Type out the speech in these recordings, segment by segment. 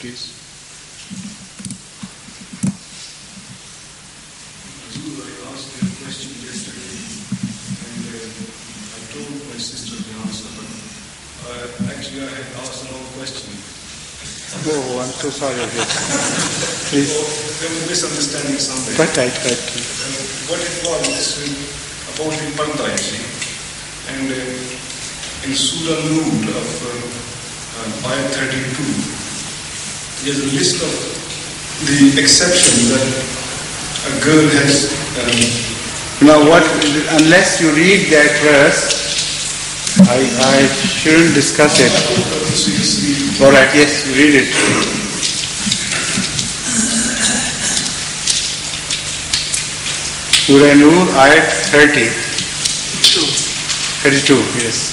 Please. I asked a question yesterday, and I told my sister the answer, but actually I had asked the wrong question. Oh, I'm so sorry of this. Please. So there was a misunderstanding somewhere. Right. What it was about the Parda, you see. And in Surah Noor of Ayat 32, there's a list of the exceptions that a girl has. Now, unless you read that verse, I shouldn't discuss it. All right, yes, read it. Surah Noor, Ayat 32, yes.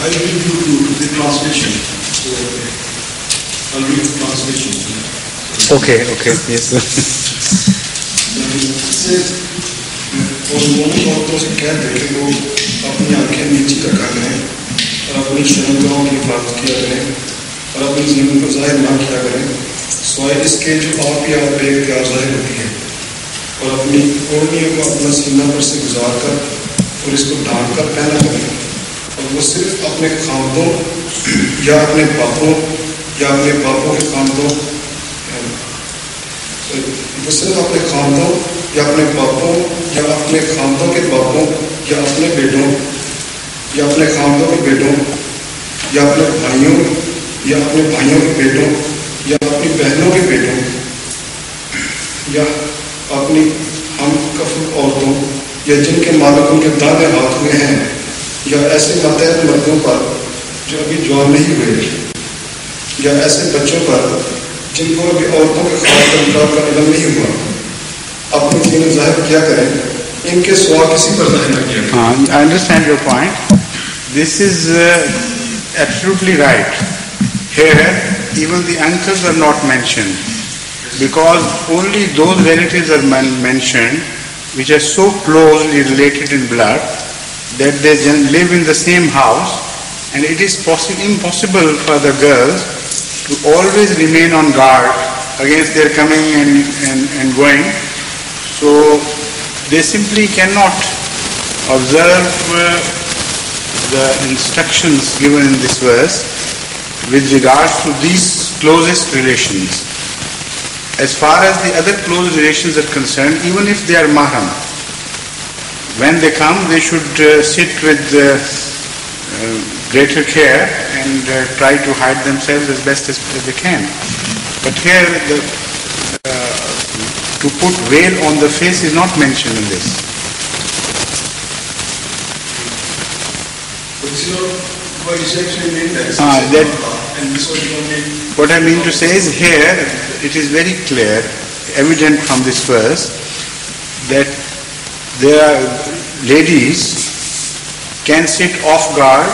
I will read you the translation. So, I'll read the translation. Okay, yes. और दोनों औरतों से कह दे कि वो अपनी आंखें नीचे रखा करें और अपनी शर्मगाहों की हिफाजत किया करें और अपनी ज़मीन को ज़ाहिर ना किया करें सिवाय इसके जो आप ही आप बेख्तियार ज़ाहिर होती है और अपनी ओढ़नियों को अपना सीना पर से गुजार कर और इसको ढांक कर पहना करें और वो सिर्फ अपने खामदों या अपने बापों के खामदों वो सिर्फ अपने खामदों या अपने बापों या अपने खामदों के बापों या अपने बेटों या अपने खामदों के बेटों या अपने भाइयों या अपने भाइयों के बेटों या अपनी बहनों के बेटों या अपनी हम कफल औरतों या जिनके मालिक उनके दाने हाथ में हैं या ऐसे मतहत मर्दों पर जो अभी जवान नहीं हुए या ऐसे बच्चों पर जिनको अभी औरतों के खास तरीक़ात का इल्म नहीं हुआ अपनी दीन ज़ाहिर किया करें इनके सिवा किसी पर ज़ाहिर न किया करें. I understand your point. This is absolutely right. Here, even the uncles are not mentioned because only those relatives are mentioned which are so closely related in blood that they live in the same house, and it is impossible for the girls to always remain on guard against their coming and going. So they simply cannot observe the instructions given in this verse with regards to these closest relations. As far as the other close relations are concerned, even if they are mahram, when they come, they should sit with greater care and try to hide themselves as best as they can. But here, to put veil on the face is not mentioned in this. What exactly mean what I mean to say is here, it is very clear, evident from this verse, that there are ladies can sit off guard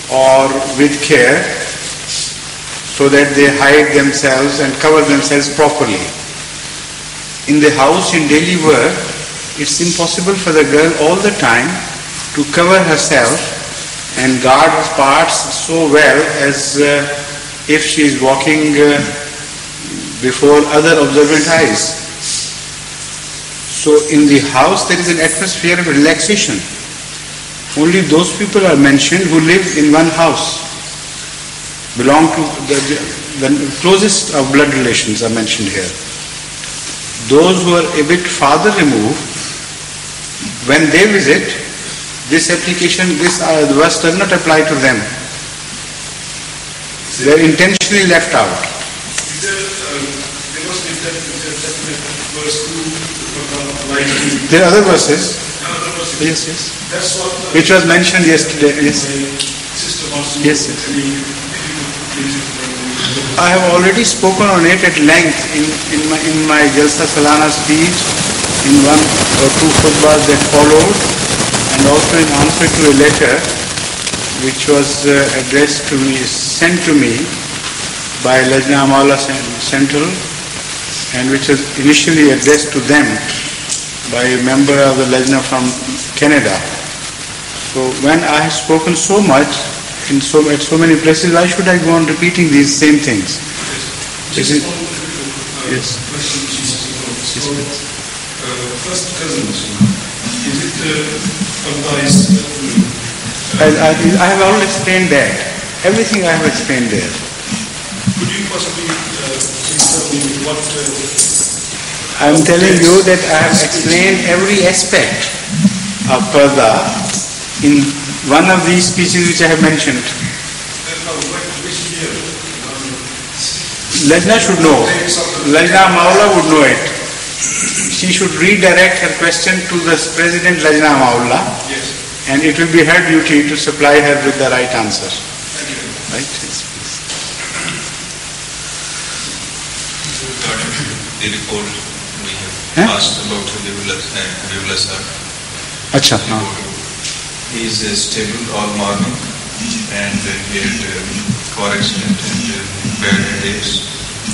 or with care so that they hide themselves and cover themselves properly. In the house, in daily work, it's impossible for the girl all the time to cover herself and guard parts so well as if she is walking before other observant eyes. So in the house there is an atmosphere of relaxation. Only those people are mentioned who live in one house, belong to the closest of blood relations are mentioned here. Those who are a bit farther removed, when they visit, this verse does not apply to them. They are intentionally left out. There are other verses. Yes. Which was mentioned yesterday. Yes. I have already spoken on it at length in my Jalsa Salana speech, in one or two khutbahs that followed, and also in answer to a letter which was addressed to me, sent to me by Lajna Amawla Central, and which was initially addressed to them by a member of the Lajna from Canada. So when I have spoken so much at so many places, why should I go on repeating these same things? Yes. First cousins, is it advised? I have already explained that. Everything I have explained there. Could you possibly please tell me what... I am telling you that I have explained every aspect of Parda in one of these speeches which I have mentioned. Which year? Lajna should know. Lajna Amawla would know it. She should redirect her question to the President Lajna Amawla. Yes. And it will be her duty to supply her with the right answer. Thank you. Right? Yes, please. The report we have asked about Habibullah sir. Acha. He is stable all morning and he had car accident and bad headaches,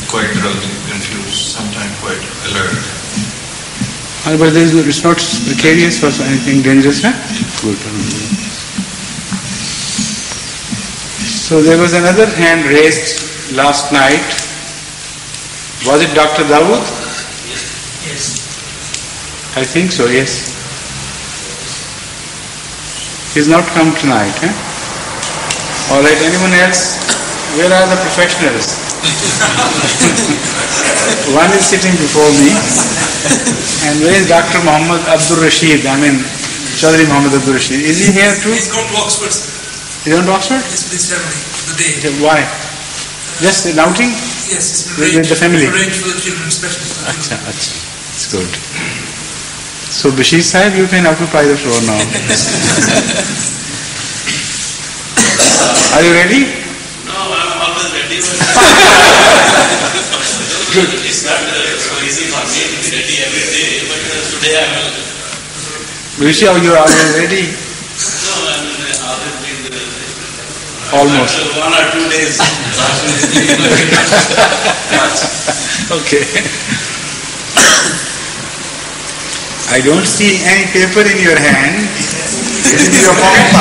quite drowsy, confused, sometimes quite alert. But it's not precarious or anything dangerous, huh? Good. So there was another hand raised last night. Was it Dr. Dawood? Yes. I think so, yes. He's not come tonight, huh? All right, anyone else? Where are the professionals? One is sitting before me. And where is Dr. Muhammad Abdul Rashid? Chaudhry Muhammad Abdul Rashid. Is he here too? He's gone to Oxford. He's gone to Oxford? Yes, for this ceremony, the day. Why? Just an outing? Yes, it's been With arranged, the family? arranged for the children especially. Acha. It's good. So Bashir Sahib, you can occupy the floor now. Are you ready? No, I'm always ready. Good. It's not so easy for me to be ready every day, but today I will. Bashir, are you ready? No, I'm always been Almost. 1 or 2 days. Okay. I don't see any paper in your hand. Is it in your pocket?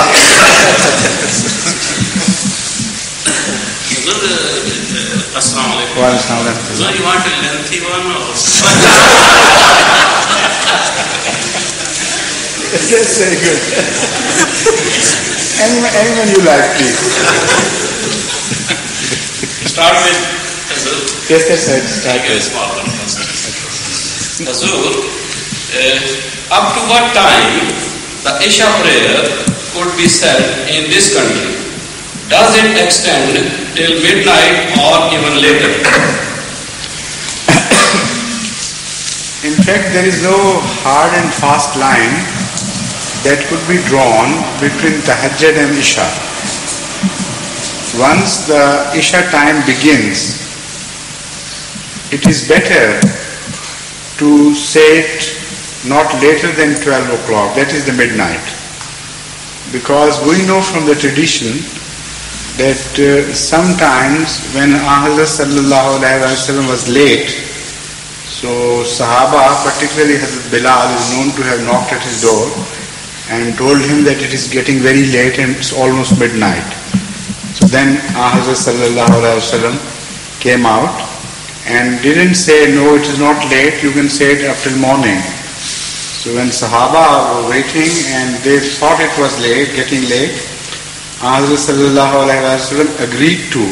Assalamu alaikum. Wa alaikum assalam. So you want a lengthy one or? That's very good. Anyone you like, please. Start with Hazur. Yes, that's right. Start Take a with. small one first. Hazur, up to what time the Isha prayer could be said in this country? Does it extend till midnight or even later? In fact, there is no hard and fast line that could be drawn between Tahajjud and Isha. Once the Isha time begins, it is better to say it not later than 12 o'clock, that is the midnight. Because we know from the tradition that sometimes when Hazrat sallallahu alaihi wasallam was late, so Sahaba, particularly Hazrat Bilal, is known to have knocked at his door and told him that it is getting very late and it's almost midnight. So then Hazrat sallallahu alaihi wasallam came out and didn't say, no, it is not late, you can say it up till morning. So when Sahaba were waiting and they thought it was late, getting late, Hazrat sallallahu alaihi wasallam agreed to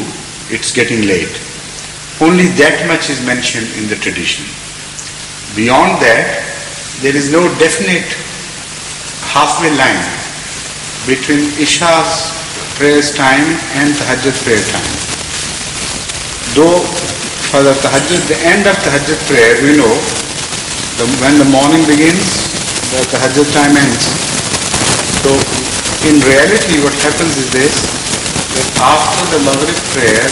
it's getting late. Only that much is mentioned in the tradition. Beyond that, there is no definite halfway line between Isha's prayers time and Tahajjud prayer time. Though for the Tahajjud, the end of Tahajjud prayer, we know when the morning begins, the Tahajjud time ends. So in reality, what happens is this, that after the Maghrib prayer,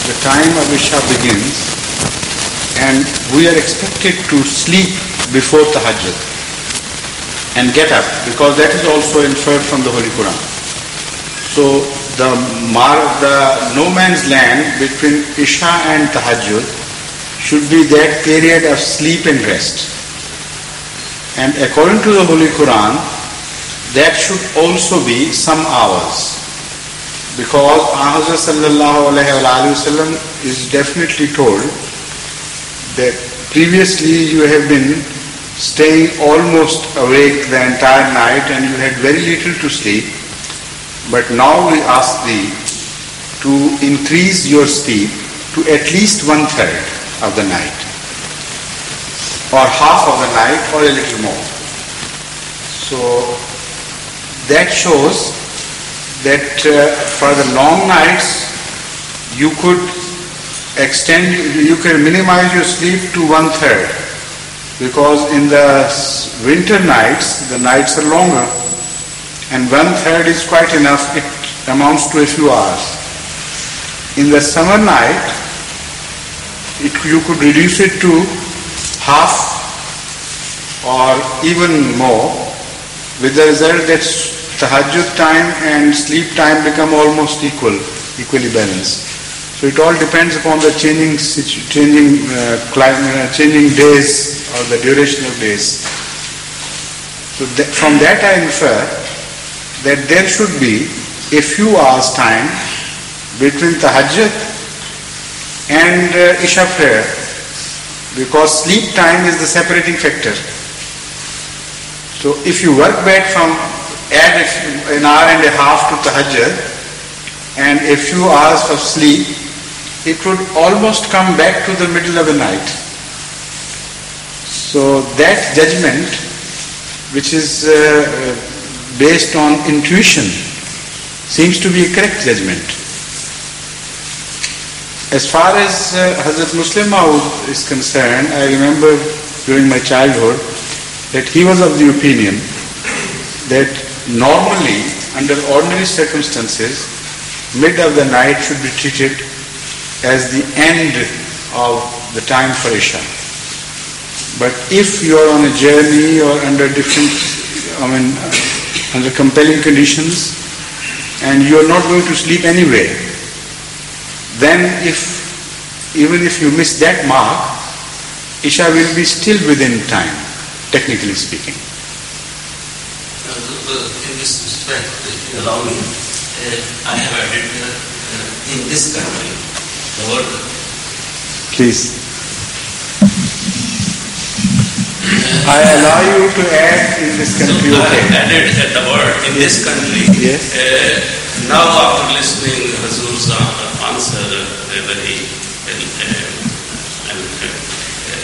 the time of Isha begins and we are expected to sleep before Tahajjud and get up, because that is also inferred from the Holy Quran. So the no man's land between Isha and Tahajjud should be that period of sleep and rest. And according to the Holy Quran, that should also be some hours. Because Ahazra sallallahu alayhi wa sallam is definitely told that previously you have been staying almost awake the entire night and you had very little to sleep. But now we ask thee to increase your sleep to at least 1/3 of the night, or half of the night, or a little more. So that shows that for the long nights you could you can minimize your sleep to 1/3, because in the winter nights the nights are longer, and 1/3 is quite enough. It amounts to a few hours. In the summer night, you could reduce it to half or even more, with the result that Tahajjud time and sleep time become almost equally balanced. So it all depends upon the changing days or the duration of days. So from that I infer that there should be a few hours time between Tahajjud and Isha prayer, because sleep time is the separating factor. So if you work back from add an hour and a half to Tahajjud and a few hours of sleep, it would almost come back to the middle of the night. So that judgment, which is based on intuition, seems to be a correct judgment. As far as Hazrat Muslim Maud is concerned, I remember during my childhood that he was of the opinion that normally, under ordinary circumstances, mid of the night should be treated as the end of the time for Isha. But if you are on a journey or under under compelling conditions, and you are not going to sleep anyway, then even if you miss that mark, Isha will be still within time, technically speaking. In this respect, if you allow me, I have added in this country the word. Please. I allow you to add in this country. So I have added the word in this country. Yes. Now after listening Hazur's answer, very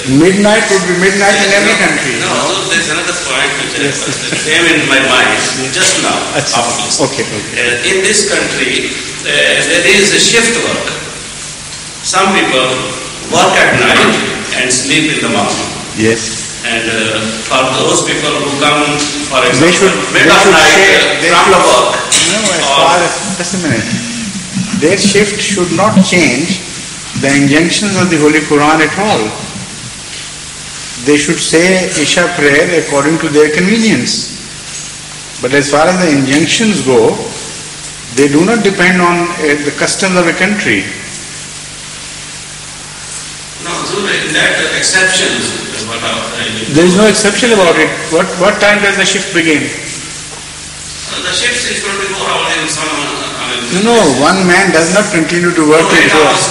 midnight would be midnight in every country. No, there's another point which came in my mind just now. After listening. Okay. In this country, there is a shift work. Some people work at night and sleep in the morning. Yes. And for those people who come, for example, mid of night from the work. Just a minute. Their shift should not change the injunctions of the Holy Quran at all. They should say Isha prayer according to their convenience. But as far as the injunctions go, they do not depend on the customs of a country. No, in that exceptions. There is no exception about it. What time does the shift begin? The shift is 24 hours in some. No, one man does not continue to work. 8 hours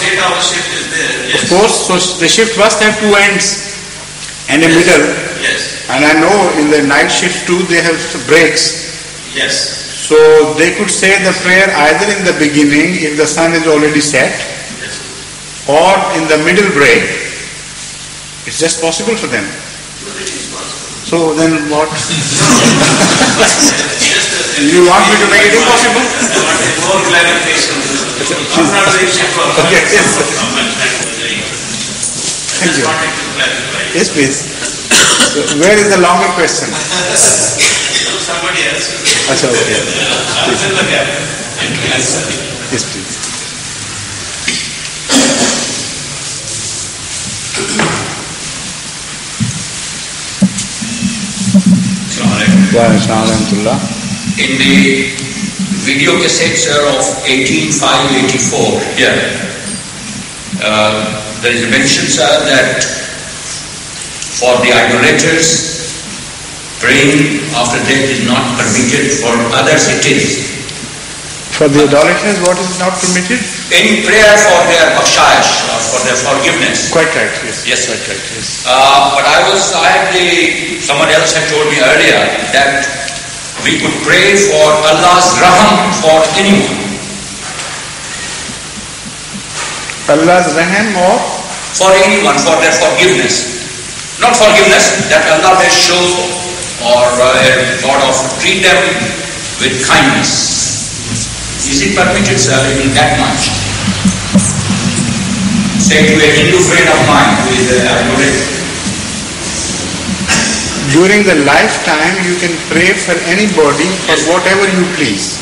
shift is there. Yes. Of course, so the shift must have two ends and a middle. Yes. And I know in the night shift too they have breaks. Yes. So they could say the prayer either in the beginning if the sun is already set, yes, or in the middle break. It's just possible for them. But it is possible. So then what? You want me to make it impossible? I want more clarification. I'm not very sure. Okay, yes. Thank you. Wanted to clarify. Yes, please. So where is the longer question? Somebody else. Achha, okay. Fill the gap. Yes, please. In the video cassette, sir, of 18,584, here, there is a mention, sir, that for the idolaters, praying after death is not permitted. For others, it is. For the idolaters, what is not permitted? Any prayer for their bakshayash, or for their forgiveness. Quite right, yes. Yes, sir. Quite right, yes. But someone else had told me earlier that we could pray for Allah's raham for anyone. Allah's raham or? For anyone, for their forgiveness. Not forgiveness, that Allah may show or sort of treat them with kindness. Is it permitted, sir, in that much? Say to a Hindu friend of mine who is idolater. During the lifetime, you can pray for anybody for whatever you please.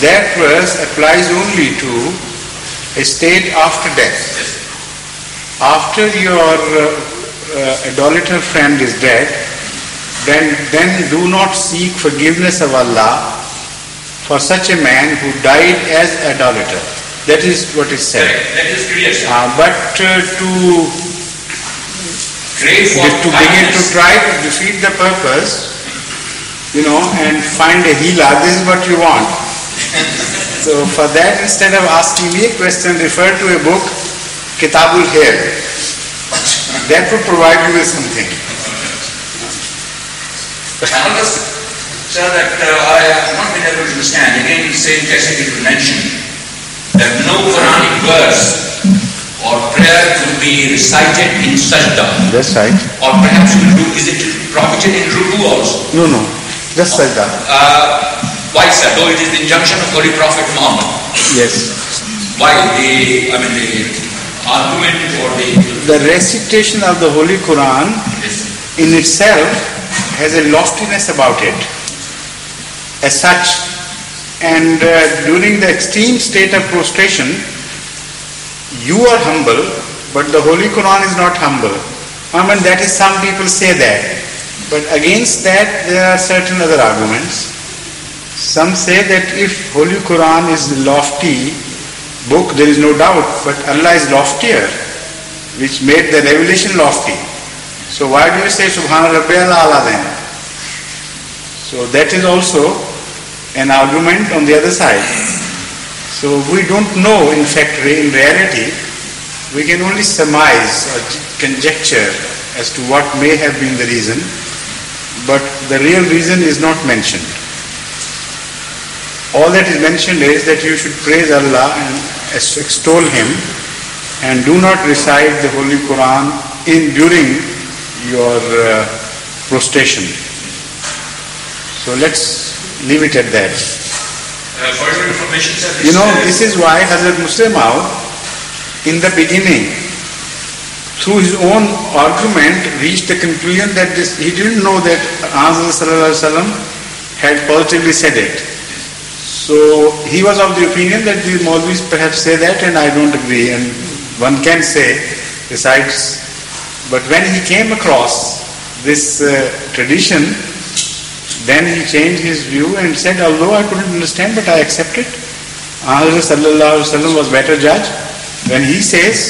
That verse applies only to a state after death. After your idolater friend is dead, then do not seek forgiveness of Allah for such a man who died as idolater. That is what is said. That is clear, sir. But to begin to try to defeat the purpose, and find a healer, this is what you want. So for that, instead of asking me a question, refer to a book, Kitabul Hair. That will provide you with something. Another, sir, that I have not been able to understand. Again, in the same text it is mentioned that no Quranic verse or prayer could be recited in sajda. That's right. Or perhaps is it prohibited in ruku also? No. Just sajda. Why, sir? Though it is the injunction of Holy Prophet Muhammad. Yes. Why? The argument or the recitation of the Holy Quran in itself has a loftiness about it as such, and during the extreme state of prostration you are humble, but the Holy Quran is not humble. That is, some people say that, but against that there are certain other arguments. Some say that if Holy Quran is the lofty book, there is no doubt, but Allah is loftier, which made the revelation lofty. So why do you say Subhana Rabbiyal A'la then? So that is also an argument on the other side. So we don't know, in fact, in reality, we can only surmise or conjecture as to what may have been the reason, but the real reason is not mentioned. All that is mentioned is that you should praise Allah and extol Him, and do not recite the Holy Quran during your prostration. So let's leave it at that. For your information, sir, this is why Hazrat Muslim Maud, in the beginning, through his own argument, reached the conclusion that he didn't know that Rasulullah had positively said it. So he was of the opinion that the Maulvis perhaps say that, and I don't agree, and one can say besides. But when he came across this tradition, then he changed his view and said, although I couldn't understand, but I accept it. Sallallahu Alaihi Wasallam was better judge. When he says,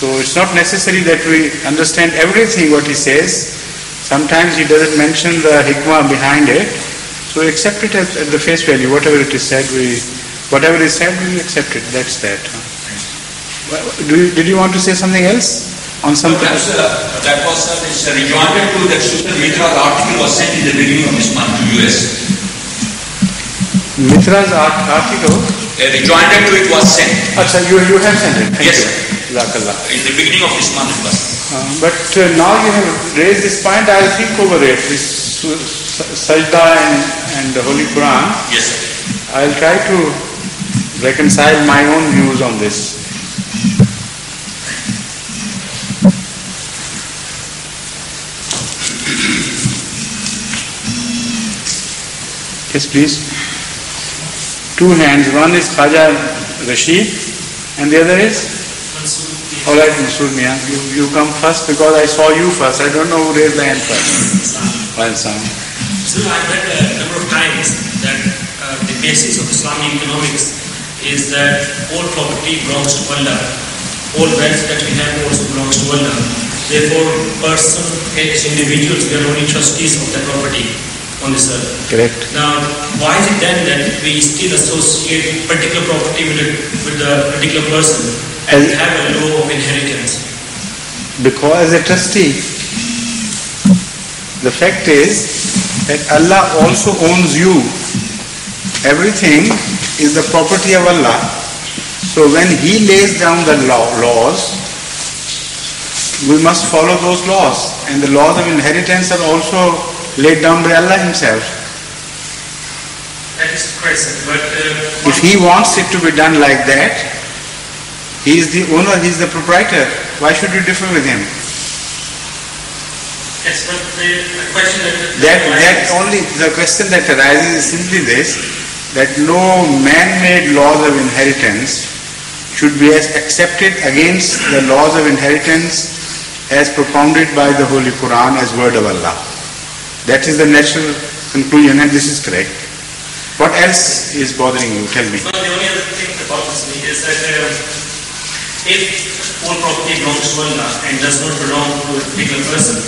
so it's not necessary that we understand everything what he says. Sometimes he doesn't mention the hikmah behind it. So we accept it at the face value. Whatever it is said, we accept it. That's that. Did you want to say something else on something? That was this rejoinder to that Sultan Mitra's article was sent in the beginning of this month to US. Mitra's article? A rejoinder to it was sent. Achha, you have sent it. Thank yes, you. Jazakallah. In the beginning of this month it was. But now you have raised this point, I'll think over it. This Sajda and the Holy Quran. Yes, sir. I'll try to reconcile my own views on this. Yes, please. Two hands. One is Khaja Rashid and the other is? All right, Mansoor Mian. You come first because I saw you first. I don't know who raised the hand first. Well, So I've read a number of times that the basis of Islamic economics is that all property belongs to Allah. All wealth that we have also belongs to Allah. Therefore, person, as individuals, we are only trustees of that property on this earth. Correct. Now, why is it then that we still associate particular property with a particular person and have a law of inheritance? Because as a trustee, the fact is that Allah also owns you. Everything is the property of Allah. So when He lays down the laws, we must follow those laws. And the laws of inheritance are also laid down by Allah Himself. That is correct, sir. But if He wants it to be done like that, He is the owner, He is the proprietor. Why should you differ with Him? yes, but the question The question that arises is simply this, that no man-made laws of inheritance should be accepted against the laws of inheritance as propounded by the Holy Quran as word of Allah. That is the natural conclusion, and this is correct. What else is bothering you? Tell me. Well, the only other thing that bothers me is that if all property belongs to Allah and does not belong to a particular person,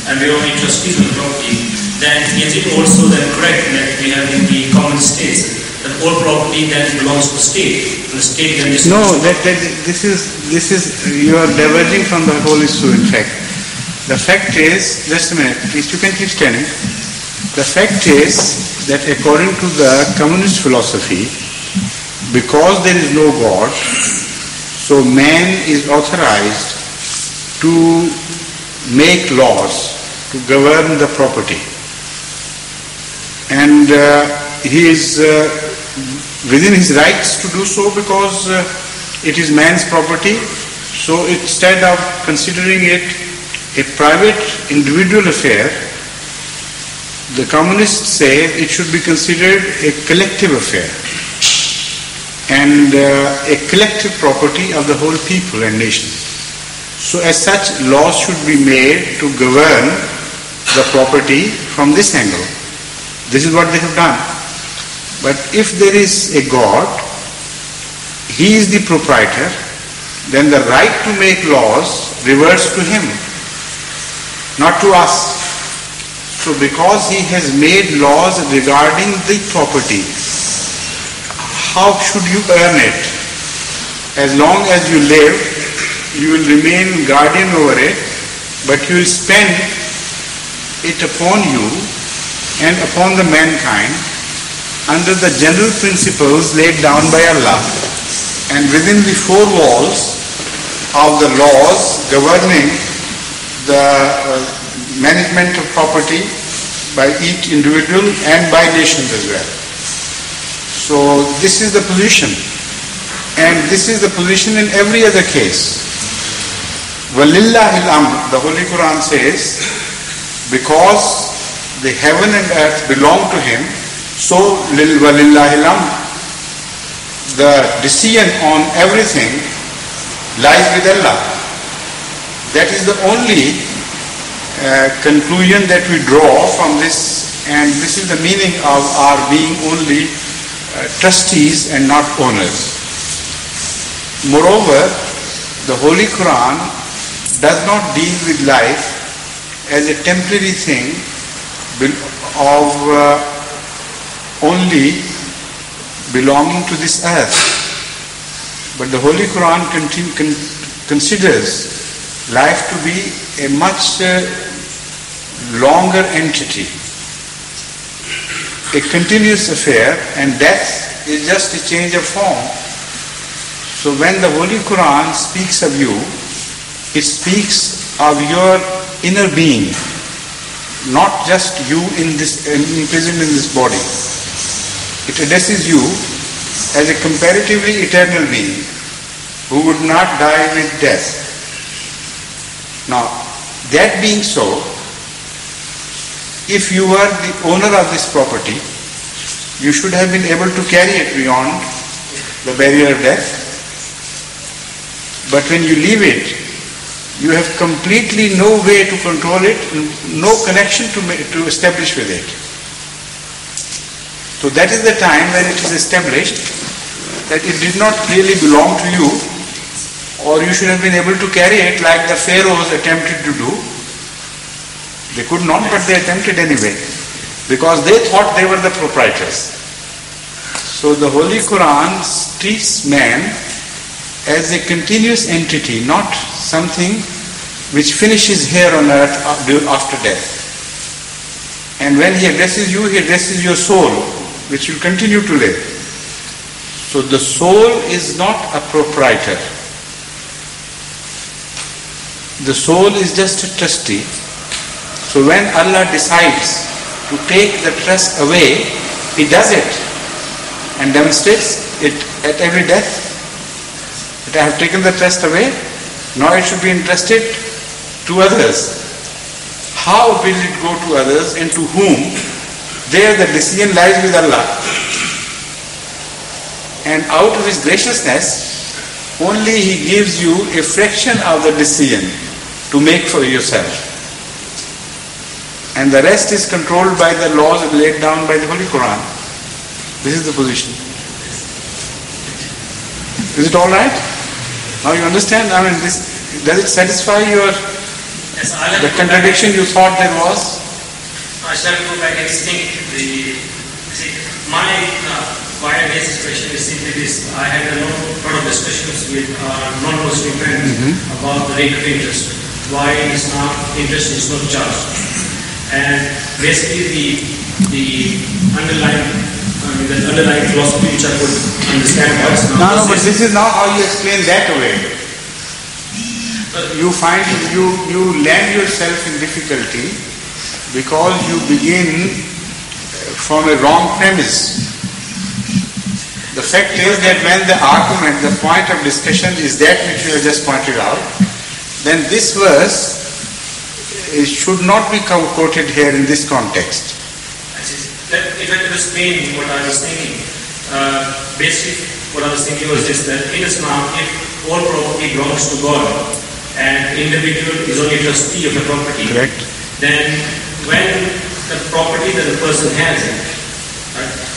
and we are only trustees of the property, then is it also then correct that we have in the common states that all property then belongs to the state, and the state then No, this is you are diverging from the whole issue. In fact, the fact is, just a minute, please. You can keep standing. The fact is that according to the communist philosophy, because there is no God, so man is authorized to make laws to govern the property, and he is within his rights to do so because it is man's property. So instead of considering it a private individual affair, the communists say it should be considered a collective affair and a collective property of the whole people and nation. So as such, laws should be made to govern the property from this angle. This is what they have done. But if there is a God, He is the proprietor, then the right to make laws reverts to Him, not to us. So because He has made laws regarding the property, how should you earn it? As long as you live, you will remain guardian over it, but you will spend it upon you and upon the mankind under the general principles laid down by Allah and within the four walls of the laws governing the management of property by each individual and by nations as well. So this is the position, and this is the position in every other case. Walillahil amr, the Holy Quran says, because the heaven and earth belong to Him, so walillahil amr, the decision on everything lies with Allah. That is the only conclusion that we draw from this, and this is the meaning of our being only trustees and not owners. Moreover, the Holy Quran does not deal with life as a temporary thing of only belonging to this earth. But the Holy Quran considers life to be a much longer entity, a continuous affair, and death is just a change of form. So when the Holy Quran speaks of you, it speaks of your inner being, not just you imprisoned in this body. It addresses you as a comparatively eternal being who would not die with death. Now, that being so, if you were the owner of this property, you should have been able to carry it beyond the barrier of death. But when you leave it, you have completely no way to control it, no connection to establish with it. So that is the time when it is established that it did not really belong to you, or you should have been able to carry it like the pharaohs attempted to do. They could not, but they attempted anyway, because they thought they were the proprietors. So the Holy Quran treats man as a continuous entity, not something which finishes here on earth after death. And when he addresses you, he addresses your soul, which will continue to live. So the soul is not a proprietor. The soul is just a trustee. So when Allah decides to take the trust away, He does it and demonstrates it at every death. That I have taken the trust away, now it should be entrusted to others. How will it go to others and to whom? There the decision lies with Allah. And out of His graciousness, only He gives you a fraction of the decision to make for yourself. And the rest is controlled by the laws laid down by the Holy Quran. This is the position. Is it all right? Now you understand? I mean, does it satisfy your the contradiction you thought there was? I shall go back and think. Why I raised this question is simply this. I had a lot of discussions with non-Muslim friends about the rate of interest. Why Islam interest is not charged. And basically the underlying philosophy which I could understand why Islam. No, but this is now how you explain that away. You find you land yourself in difficulty because you begin from a wrong premise. The fact is that when the argument, the point of discussion is that which you have just pointed out, then this verse should not be quoted here in this context. If I could explain what I was thinking, basically what I was thinking was this, that in Islam, if all property belongs to God and individual is only trustee of the property, correct, then when the property that the person has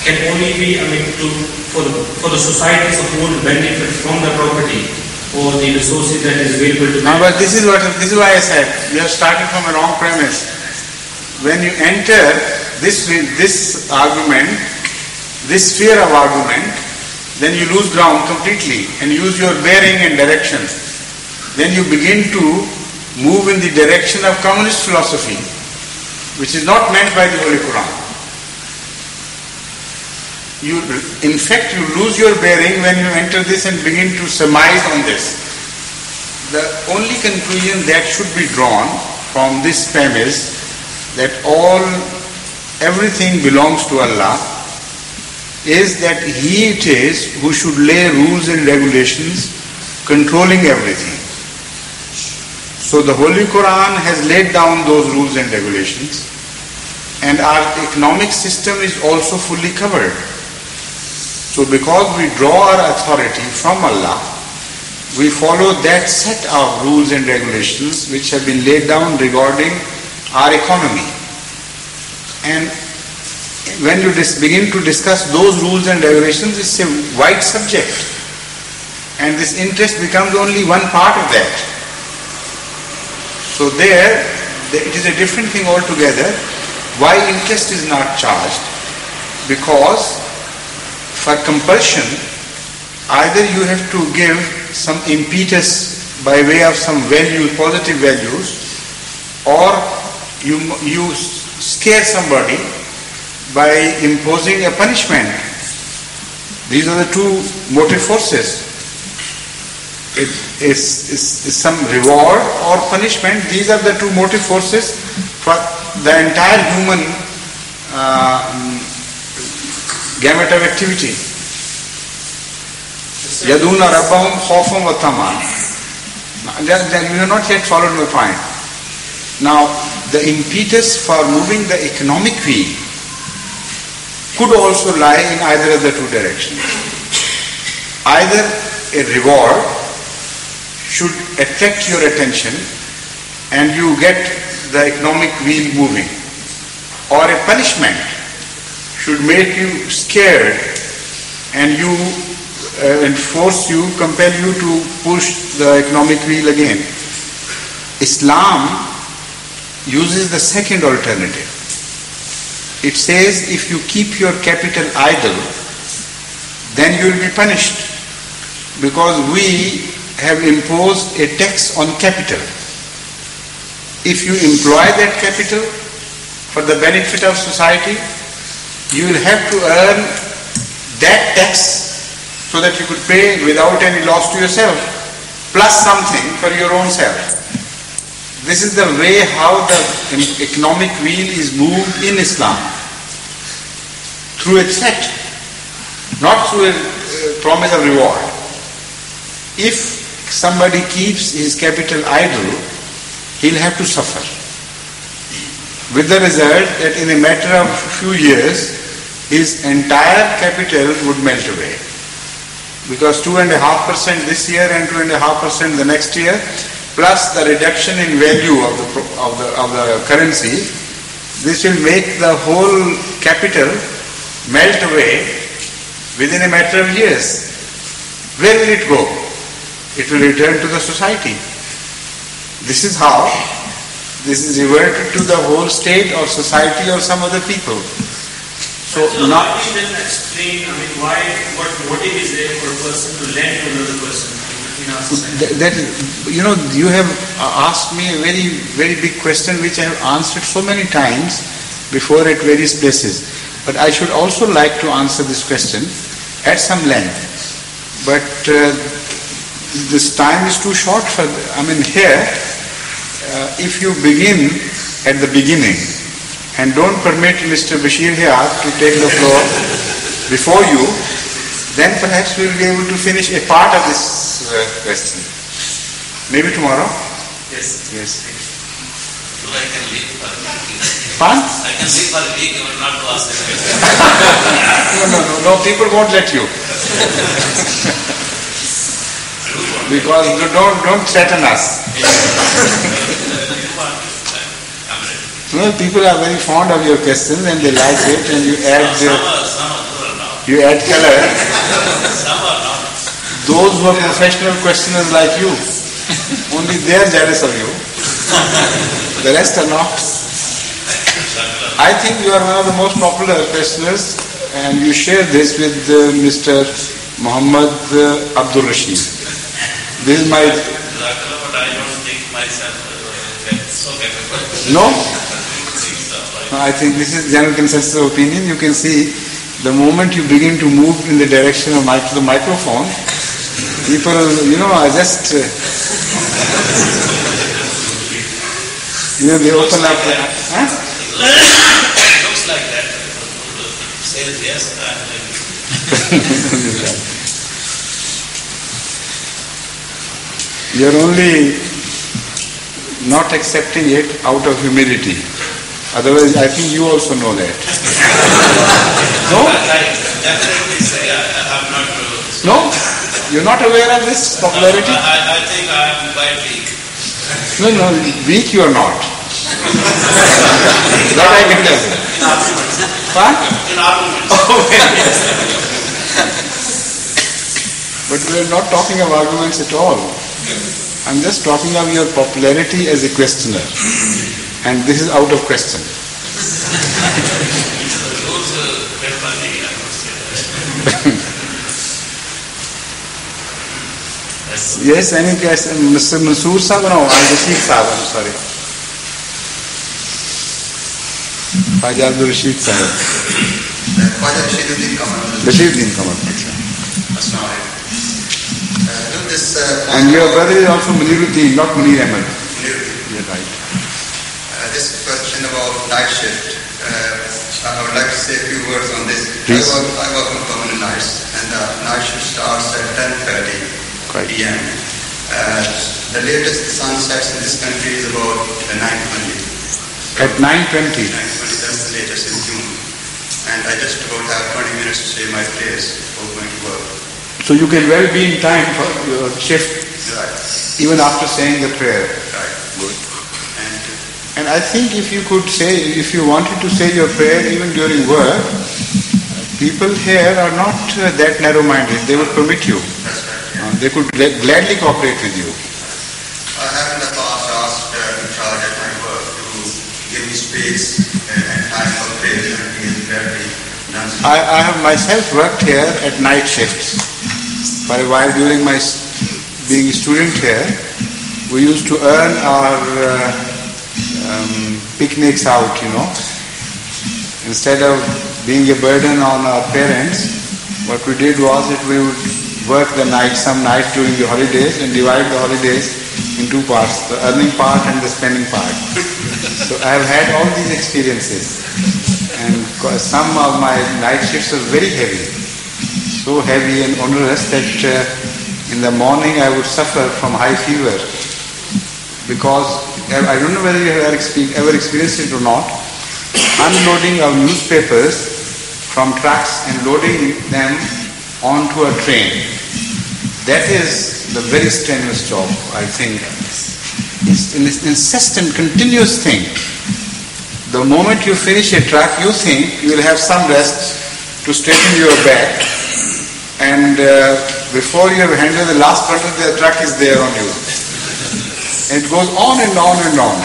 can only be, for the society as a whole to benefit from the property or the resources that is available to them. But this is why I said you have started from a wrong premise. When you enter this argument, this sphere of argument, then you lose ground completely and use your bearing and direction. Then you begin to move in the direction of communist philosophy, which is not meant by the Holy Quran. In fact, you lose your bearing when you enter this and begin to surmise on this. The only conclusion that should be drawn from this premise that everything belongs to Allah is that He it is who should lay rules and regulations controlling everything. So the Holy Quran has laid down those rules and regulations, and our economic system is also fully covered. So because we draw our authority from Allah, we follow that set of rules and regulations which have been laid down regarding our economy. And when you begin to discuss those rules and regulations, it's a wide subject. And this interest becomes only one part of that. So it is a different thing altogether. Why interest is not charged? Because for compulsion, either you have to give some impetus by way of some value, positive values, or you scare somebody by imposing a punishment. These are the two motive forces. It is some reward or punishment. These are the two motive forces for the entire human gamut of activity. Yaduna rabbahum khawfan wa taman. You have not yet followed my point. Now, the impetus for moving the economic wheel could also lie in either of the two directions. Either a reward should attract your attention and you get the economic wheel moving, or a punishment should make you scared and compel you to push the economic wheel again. Islam uses the second alternative. It says if you keep your capital idle, then you will be punished, because we have imposed a tax on capital. If you employ that capital for the benefit of society, you will have to earn that tax so that you could pay without any loss to yourself, plus something for your own self. This is the way how the economic wheel is moved in Islam, through a threat, not through a promise of reward. If somebody keeps his capital idle, he'll have to suffer, with the result that in a matter of few years, his entire capital would melt away. Because 2.5% this year and 2.5% the next year, plus the reduction in value of the currency, this will make the whole capital melt away within a matter of years. Where will it go? It will return to the society. This is how this is reverted to the whole state or society or some other people. So now we can explain, what motive is there for a person to lend to another person in our society? You have asked me a very, very big question which I have answered so many times before at various places. But I should also like to answer this question at some length. But this time is too short for, here, if you begin at the beginning and don't permit Mr. Bashir Hayat to take the floor before you, then perhaps we will be able to finish a part of this question. Maybe tomorrow? Yes. So I can leave for a week. Fun? I can leave for a week, you will not to ask the question. No, people won't let you. Because don't threaten us. No, people are very fond of your questions and they like it, and you add color. Those who are professional questioners like you, only they are jealous of you. The rest are not. I think you are one of the most popular questioners, and you share this with Mr. Muhammad Abdul Rashid. This is my... But I don't think myself so capable. No? I think this is general consensus of opinion. You can see the moment you begin to move in the direction of the microphone, people, are just, they open up. It looks like that. Says yes. You're only not accepting it out of humility. Otherwise, I think you also know that. No? I definitely say I'm not. No? You're not aware of this popularity? I think I am quite weak. No, weak you are not. That I can tell you. What? In arguments. But we are not talking of arguments at all. I'm just talking of your popularity as a questioner. And this is out of question. Yes, any question? Mr. Mansoor Sahib? No, Al-Rashid Sahib, I'm sorry. Khwaja Abdul Rashid Sahib. Khwaja Rashiduddin Kamal. Rashiduddin Kamal. And your brother is also Muniruddin, not Munir Ahmed. You're right. This question about night shift, I would like to say a few words on this. Please. I work on permanent nights, and the night shift starts at 10:30 p.m. The latest the sun sets in this country is about 9:20. At 9:20? 9:20, that's the latest in June. And I just about have 20 minutes to save my place before going to work. So you can well be in time for your shift, Right. even after saying the prayer. Right. Good. And I think if you wanted to say your prayer even during work, people here are not that narrow-minded. They would permit you. That's right. They could gladly cooperate with you. I have in the past asked in charge at my work to give me space and time for prayer, and he is very nice. I have myself worked here at night shifts. For a while during my being a student here, we used to earn our picnics out, Instead of being a burden on our parents, what we did was that we would work some nights during the holidays and divide the holidays in two parts, the earning part and the spending part. So I have had all these experiences, and some of my night shifts are very heavy, so heavy and onerous that in the morning I would suffer from high fever, because I don't know whether you have ever experienced it or not, unloading of newspapers from trucks and loading them onto a train. That is the very strenuous job, I think. It's an incessant, continuous thing. The moment you finish a truck, you think you will have some rest to straighten your back, and before you have handled the last part of the truck is there on you. And it goes on and on and on.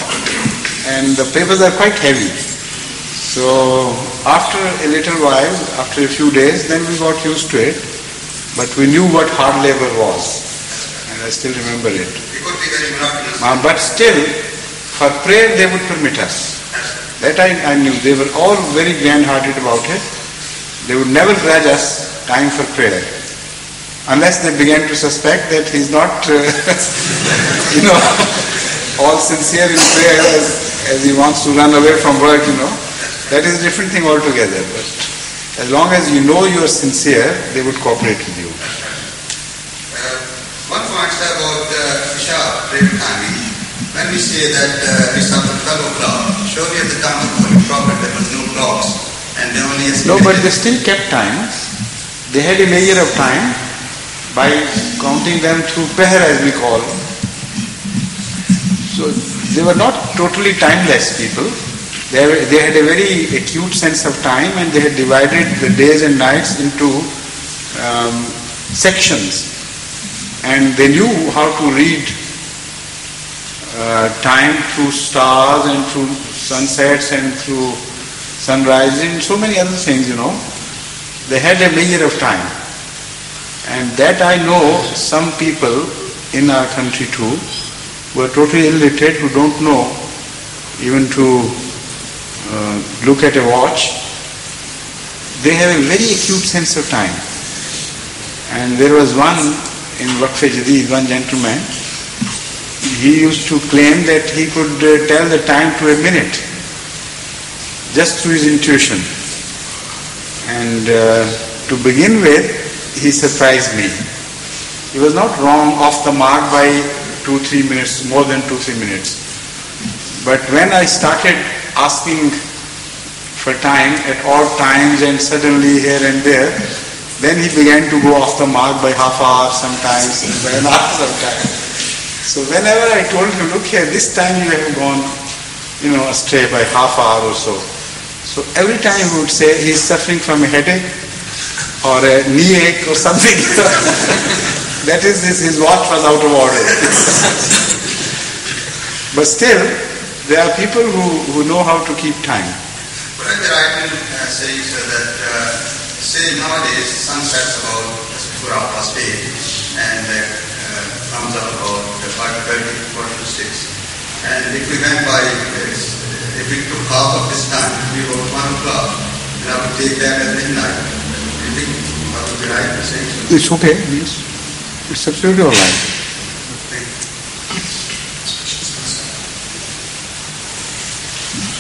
And the papers are quite heavy. So after a little while, after a few days, then we got used to it. But we knew what hard labor was. And I still remember it. It could be very monotonous. But still, for prayer they would permit us. That I knew. They were all very grand-hearted about it. They would never grudge us time for prayer. Unless they began to suspect that he's not, all sincere in prayer as he wants to run away from work, That is a different thing altogether. But as long as you know you are sincere, they would cooperate with you. One point about Isha prayer timing. When we say that it's after 12 o'clock, surely at the time of the Holy Prophet there was no clocks, and they only No, but they still kept time. They had a measure of time by counting them through Peher, as we call. So they were not totally timeless people. They had a very acute sense of time, and they had divided the days and nights into sections. And they knew how to read time through stars and through sunsets and through sunrise and so many other things, They had a measure of time. And that I know some people in our country too, who are totally illiterate, who don't know even to look at a watch. They have a very acute sense of time. And there was one in Waqf-e-Jadid, one gentleman, he used to claim that he could tell the time to a minute, just through his intuition. And to begin with, he surprised me. He was not wrong off the mark by 2-3 minutes, more than 2-3 minutes. But when I started asking for time at all times and suddenly here and there, then he began to go off the mark by half hour sometimes, by an hour sometimes. So whenever I told him, look here, this time you have gone, astray by half hour or so. So every time he would say he's suffering from a headache or a knee ache or something. That is, his watch was out of order. But still, there are people who know how to keep time. But I can say, sir, that say nowadays sun sets about 4:30 and comes up about 5:30, 4:45. And if we went by, if we took half of this time, it would be about 1 o'clock, and I would take that at midnight. Do you think that would be right to say so? It's okay, yes. It's absolutely all right.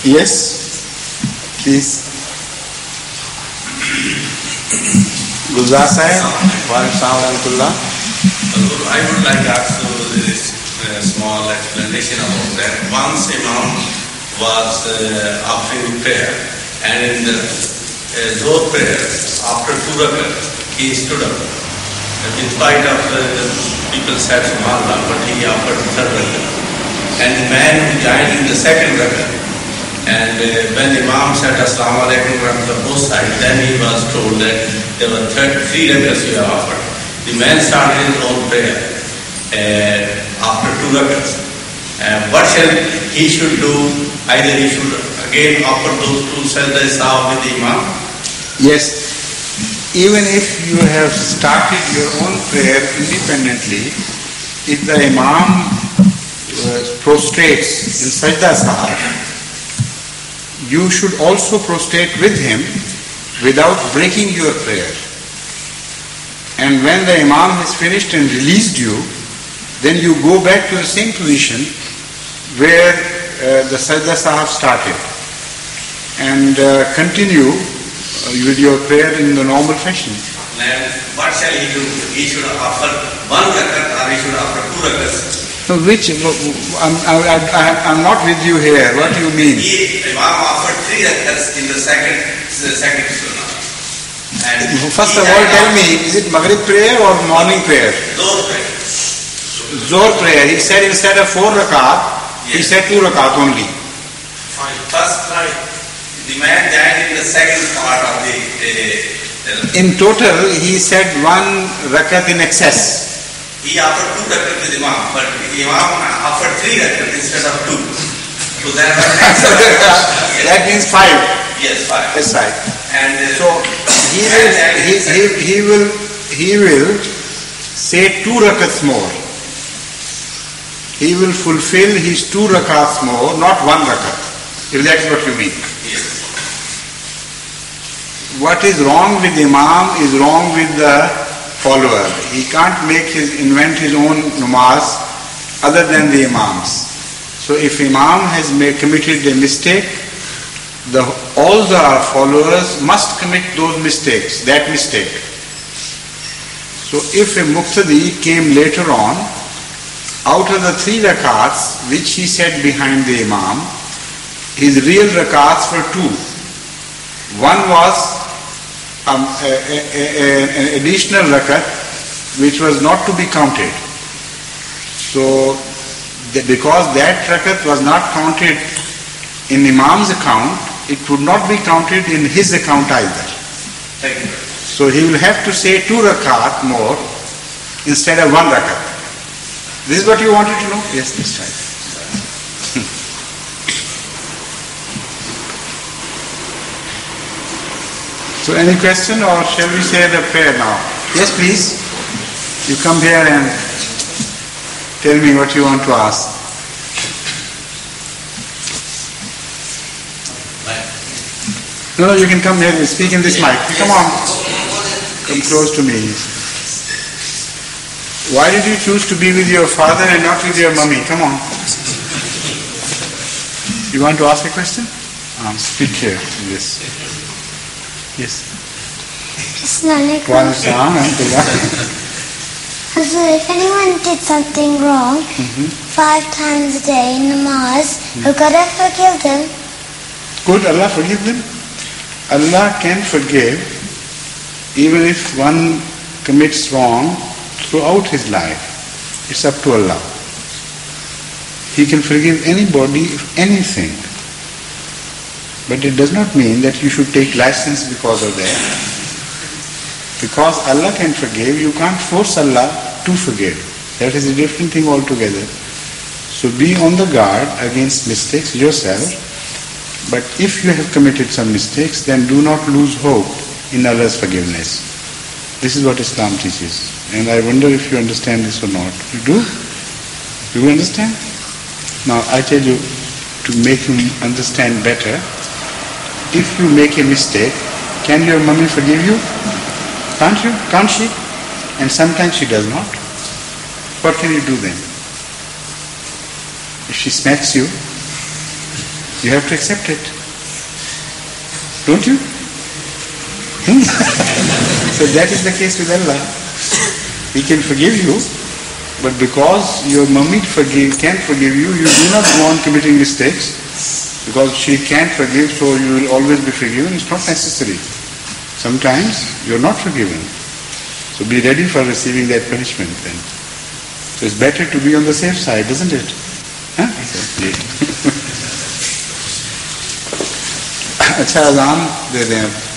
Yes, please. Gulzar Sahib, wa alaikum salam. I would like to ask this small explanation about that. Once Imam was offering prayer, and in the Zohar prayer, after 2 rakat, he stood up. In spite of the people said Subhanallah, but he offered 3rd rakat. And the man who joined in the 2nd rakat, And when Imam said Assalamu alaikum from both sides, then he was told that there were 3 rakats you have offered. The man started his own prayer after 2 rakats. What shall he should do? Either he should again offer those 2 sajda sahwi with the Imam. Yes. Even if you have started your own prayer independently, if the Imam prostrates in sajda sahab, you should also prostrate with him without breaking your prayer. And when the Imam has finished and released you, then you go back to the same position where the sajda sahab started and continue with your prayer in the normal fashion. Then what shall he do? He should offer 1 rakat or he should offer 2 rakats? So I'm not with you here. What do you mean? Imam offered 3 rakats in the second sunnah. And first of all, tell me, is it Maghrib prayer or morning prayer? Zohr prayer. Zohr prayer. He said instead of 4 rakat, he said 2 rakat only. First, the man died in the second part of the in total, he said 1 rakat in excess. He offered 2 rakat with Imam, but Imam offered 3 rakat instead of 2. So that was extra. That means 5. Yes, 5. That's right. And so he will say 2 rakats more. He will fulfill his 2 rakats more, not 1 rakat. If that's what you mean. Yes. What is wrong with Imam is wrong with the follower. He can't invent his own namaz other than the Imam's. So if Imam has committed a mistake, all the followers must commit those mistakes, that mistake. So if a muqtadi came later on, out of the 3 rakats which he said behind the Imam, his real rakats were 2. One was an additional rakat which was not to be counted. So because that rakat was not counted in Imam's account, it would not be counted in his account either. Thank you. So he will have to say 2 rakat more instead of 1 rakat. This is what you wanted to know? Yes, that's right. So any question, or shall we say the prayer now? Yes, please. You come here and tell me what you want to ask. No, you can come here and speak in this mic. Come on. Come close to me. Why did you choose to be with your father and not with your mummy? Come on. You want to ask a question? Speak here. Yes. Yes. Assalamualaikum. So if anyone did something wrong 5 times a day in namaz, will God forgive them? Could Allah forgive them? Allah can forgive even if one commits wrong throughout his life. It's up to Allah. He can forgive anybody anything. But it does not mean that you should take license because of that. Because Allah can forgive, you can't force Allah to forgive. That is a different thing altogether. So be on the guard against mistakes yourself. But if you have committed some mistakes, then do not lose hope in Allah's forgiveness. This is what Islam teaches. And I wonder if you understand this or not. You do? Do you understand? Now I tell you, to make you understand better, if you make a mistake, can your mummy forgive you? Can't you? Can't she? And sometimes she does not. What can you do then? If she smacks you, you have to accept it. Don't you? So that is the case with Allah. He can forgive you, but because your mummy can't forgive you, you do not go on committing mistakes. Because she can't forgive, so you will always be forgiven. It's not necessary. Sometimes you're not forgiven. So be ready for receiving that punishment then. So it's better to be on the safe side, isn't it? Huh? अच्छा अजान दे दें आप.